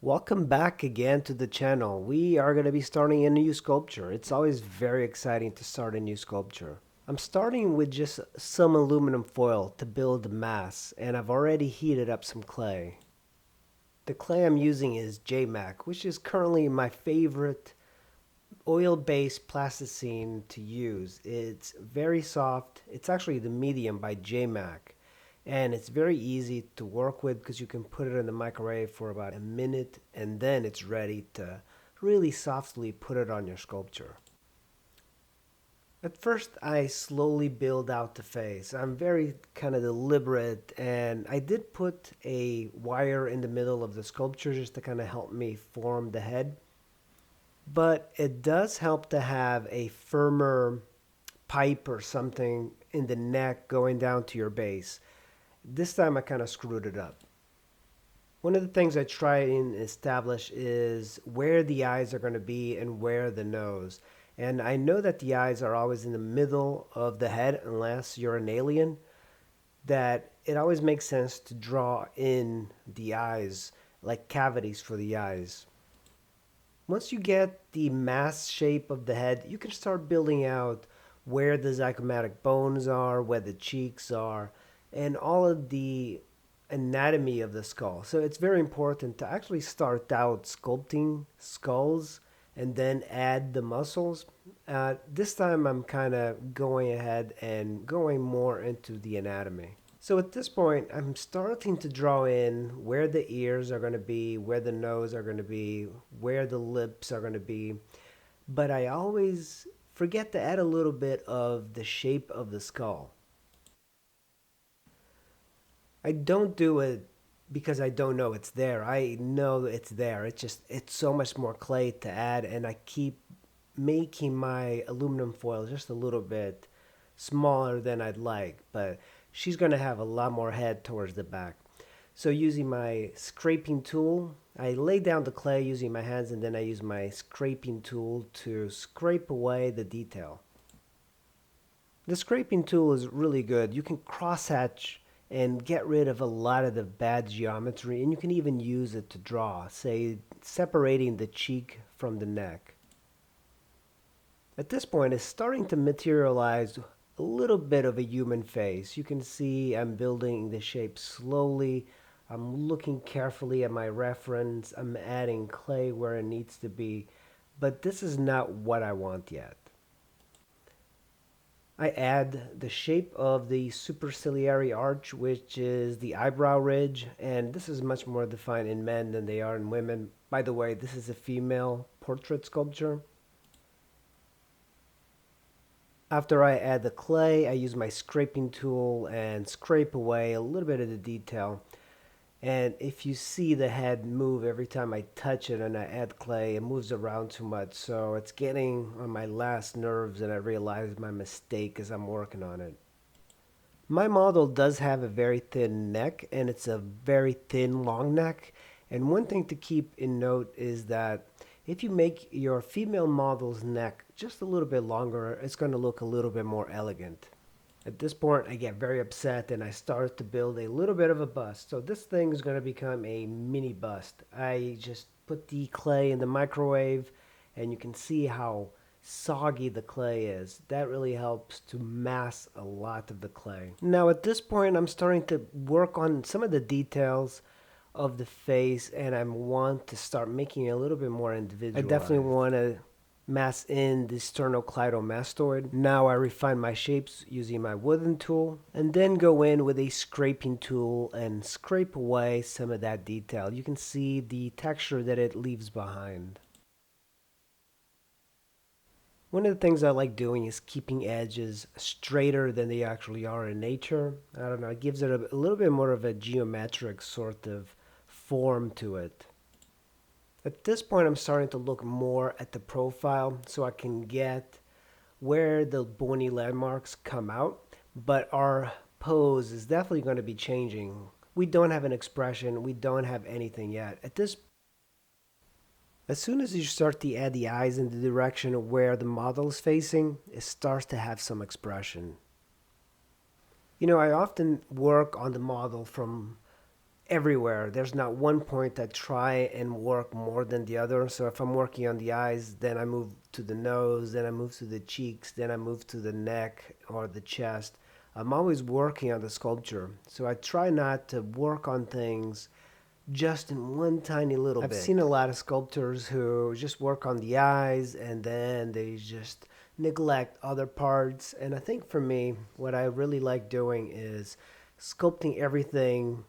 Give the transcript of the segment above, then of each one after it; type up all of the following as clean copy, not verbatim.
Welcome back again to the channel. We are going to be starting a new sculpture. It's always very exciting to start a new sculpture. I'm starting with just some aluminum foil to build the mass, and I've already heated up some clay. The clay I'm using is JMac, which is currently my favorite oil-based plasticine to use. It's very soft. It's actually the medium by JMac. And it's very easy to work with because you can put it in the microwave for about a minute and then it's ready to really softly put it on your sculpture. At first, I slowly build out the face. I'm very kind of deliberate, and I did put a wire in the middle of the sculpture just to kind of help me form the head. But it does help to have a firmer pipe or something in the neck going down to your base. This time I kind of screwed it up. One of the things I try and establish is where the eyes are going to be and where the nose. And I know that the eyes are always in the middle of the head unless you're an alien, that it always makes sense to draw in the eyes, like cavities for the eyes. Once you get the mass shape of the head, you can start building out where the zygomatic bones are, where the cheeks are, and all of the anatomy of the skull. So it's very important to actually start out sculpting skulls and then add the muscles. This time I'm kind of going ahead and going more into the anatomy. So at this point, I'm starting to draw in where the ears are going to be, where the nose are going to be, where the lips are going to be. But I always forget to add a little bit of the shape of the skull. I don't do it because I don't know it's there. I know it's there. It's so much more clay to add, and I keep making my aluminum foil just a little bit smaller than I'd like, but she's going to have a lot more head towards the back. So using my scraping tool, I lay down the clay using my hands, and then I use my scraping tool to scrape away the detail. The scraping tool is really good. You can crosshatch and get rid of a lot of the bad geometry, and you can even use it to draw, say separating the cheek from the neck. At this point, it's starting to materialize a little bit of a human face. You can see I'm building the shape slowly. I'm looking carefully at my reference. I'm adding clay where it needs to be, but this is not what I want yet. I add the shape of the superciliary arch, which is the eyebrow ridge, and this is much more defined in men than they are in women. By the way, this is a female portrait sculpture. After I add the clay, I use my scraping tool and scrape away a little bit of the detail. And if you see the head move every time I touch it and I add clay, it moves around too much. So it's getting on my last nerves, and I realize my mistake as I'm working on it. My model does have a very thin neck, and it's a very thin long neck. And one thing to keep in note is that if you make your female model's neck just a little bit longer, it's going to look a little bit more elegant. At this point, I get very upset and I start to build a little bit of a bust. So this thing is going to become a mini bust. I just put the clay in the microwave, and you can see how soggy the clay is. That really helps to mass a lot of the clay. Now at this point, I'm starting to work on some of the details of the face, and I want to start making it a little bit more individual. I definitely want to mass in the sternocleidomastoid. Now I refine my shapes using my wooden tool, and then go in with a scraping tool and scrape away some of that detail. You can see the texture that it leaves behind. One of the things I like doing is keeping edges straighter than they actually are in nature. I don't know, it gives it a little bit more of a geometric sort of form to it. At this point, I'm starting to look more at the profile so I can get where the bony landmarks come out, but our pose is definitely going to be changing. We don't have an expression, we don't have anything yet. As soon as you start to add the eyes in the direction of where the model is facing, it starts to have some expression. I often work on the model from everywhere. There's not one point I try and work more than the other. So if I'm working on the eyes, then I move to the nose, then I move to the cheeks, then I move to the neck or the chest. I'm always working on the sculpture. So I try not to work on things just in one tiny little bit. I've seen a lot of sculptors who just work on the eyes and then they just neglect other parts. And I think for me, what I really like doing is sculpting everything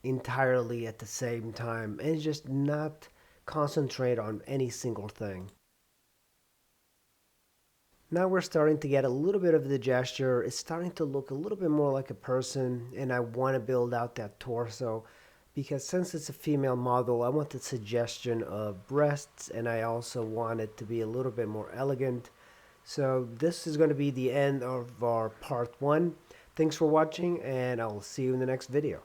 entirely at the same time and just not concentrate on any single thing. Now we're starting to get a little bit of the gesture. It's starting to look a little bit more like a person, and I want to build out that torso because since it's a female model, I want the suggestion of breasts and I also want it to be a little bit more elegant. So this is going to be the end of our part one. Thanks for watching, and I'll see you in the next video.